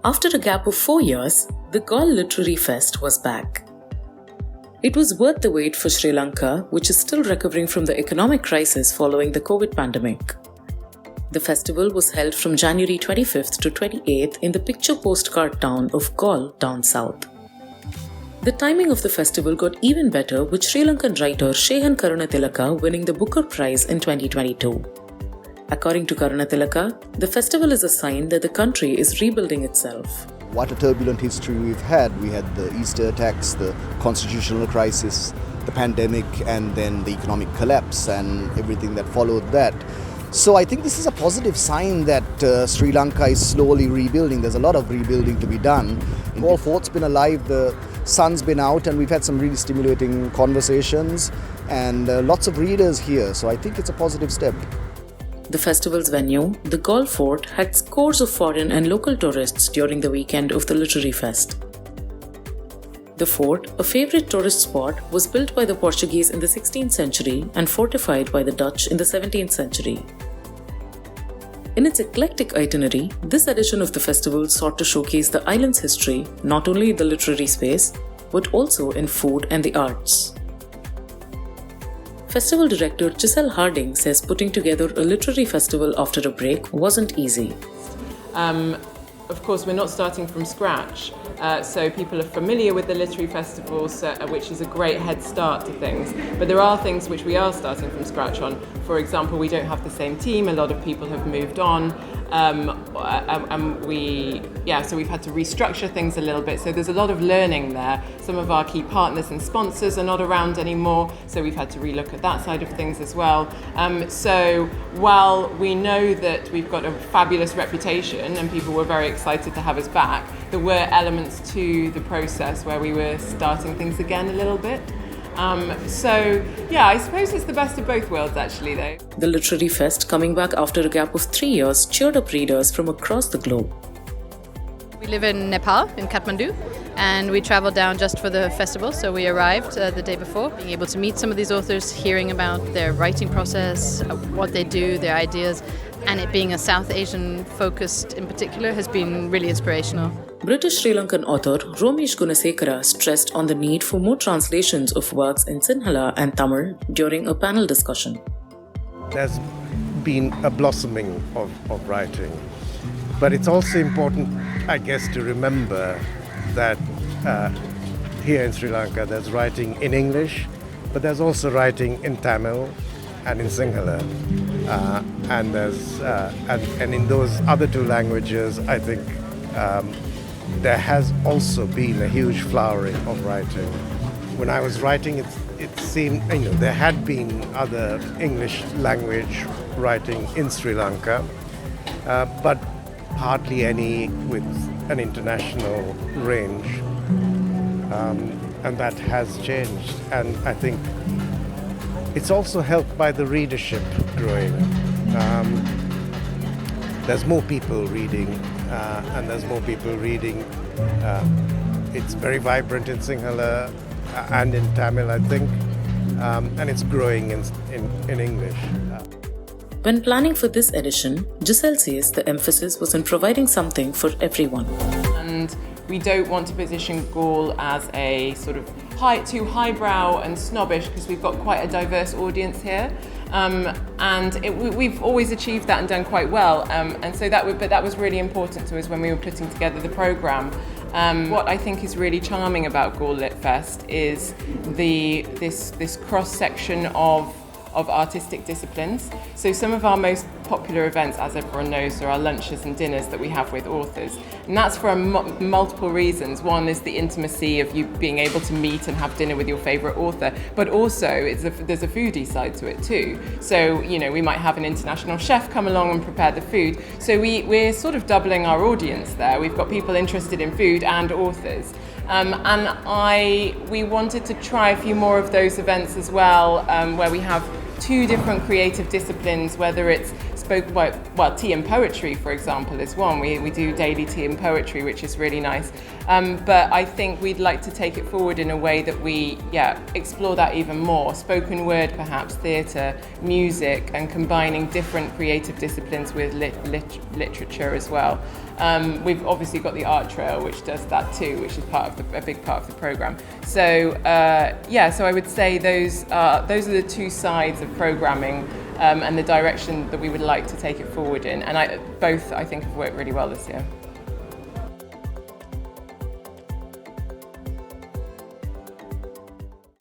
After a gap of 4 years, the Galle Literary Fest was back. It was worth the wait for Sri Lanka, which is still recovering from the economic crisis following the COVID pandemic. The festival was held from January 25th to 28th in the picture-postcard town of Galle down south. The timing of the festival got even better with Sri Lankan writer Shehan Karunatilaka winning the Booker Prize in 2022. According to Karunatilaka, the festival is a sign that the country is rebuilding itself. What a turbulent history we've had. We had the Easter attacks, the constitutional crisis, the pandemic, and then the economic collapse and everything that followed that. So I think this is a positive sign that Sri Lanka is slowly rebuilding. There's a lot of rebuilding to be done. Galle Fort's been alive, the sun's been out, and we've had some really stimulating conversations and lots of readers here. So I think it's a positive step. The festival's venue, the Galle Fort, had scores of foreign and local tourists during the weekend of the Literary Fest. The fort, a favourite tourist spot, was built by the Portuguese in the 16th century and fortified by the Dutch in the 17th century. In its eclectic itinerary, this edition of the festival sought to showcase the island's history not only in the literary space, but also in food and the arts. Festival director Giselle Harding says putting together a literary festival after a break wasn't easy. Of course, we're not starting from scratch, so people are familiar with the literary festivals, which is a great head start to things. But there are things which we are starting from scratch on. For example, we don't have the same team. A lot of people have moved on, so we've had to restructure things a little bit. So there's a lot of learning there. Some of our key partners and sponsors are not around anymore, so we've had to relook at that side of things as well. So while we know that we've got a fabulous reputation and people were very excited to have us back, there were elements to the process where we were starting things again a little bit. I suppose it's the best of both worlds actually though. The Literary Fest, coming back after a gap of 3 years, cheered up readers from across the globe. We live in Nepal, in Kathmandu, and we traveled down just for the festival, so we arrived the day before. Being able to meet some of these authors, hearing about their writing process, what they do, their ideas, and it being a South Asian focused in particular has been really inspirational. British Sri Lankan author Romesh Gunasekara stressed on the need for more translations of works in Sinhala and Tamil during a panel discussion. There's been a blossoming of writing, but it's also important, I guess, to remember that here in Sri Lanka there's writing in English, but there's also writing in Tamil and in Sinhala, and in those other two languages, I think there has also been a huge flowering of writing. When I was writing, it seemed there had been other English language writing in Sri Lanka, but hardly any with an international range, and that has changed. And I think it's also helped by the readership growing. There's more people reading, and there's more people reading. It's very vibrant in Sinhala and in Tamil, I think, and it's growing in English. When planning for this edition, Giselle says the emphasis was on providing something for everyone. And we don't want to position Galle as a sort of too highbrow and snobbish, because we've got quite a diverse audience here. We've always achieved that and done quite well. That was really important to us when we were putting together the programme. What I think is really charming about Galle Lit Fest is this cross-section of artistic disciplines. So some of our most popular events, as everyone knows, are our lunches and dinners that we have with authors. And that's for multiple reasons. One is the intimacy of you being able to meet and have dinner with your favourite author, but also there's a foodie side to it too. So, we might have an international chef come along and prepare the food. So we're sort of doubling our audience there. We've got people interested in food and authors. We wanted to try a few more of those events as well, where we have two different creative disciplines, whether it's tea and poetry, for example, is one. We do daily tea and poetry, which is really nice. But I think we'd like to take it forward in a way that we, explore that even more. Spoken word, perhaps, theatre, music, and combining different creative disciplines with literature as well. We've obviously got the art trail, which does that too, which is a big part of the programme. So so I would say those are the two sides of programming and the direction that we would like to take it forward in. And both, I think, have worked really well this year.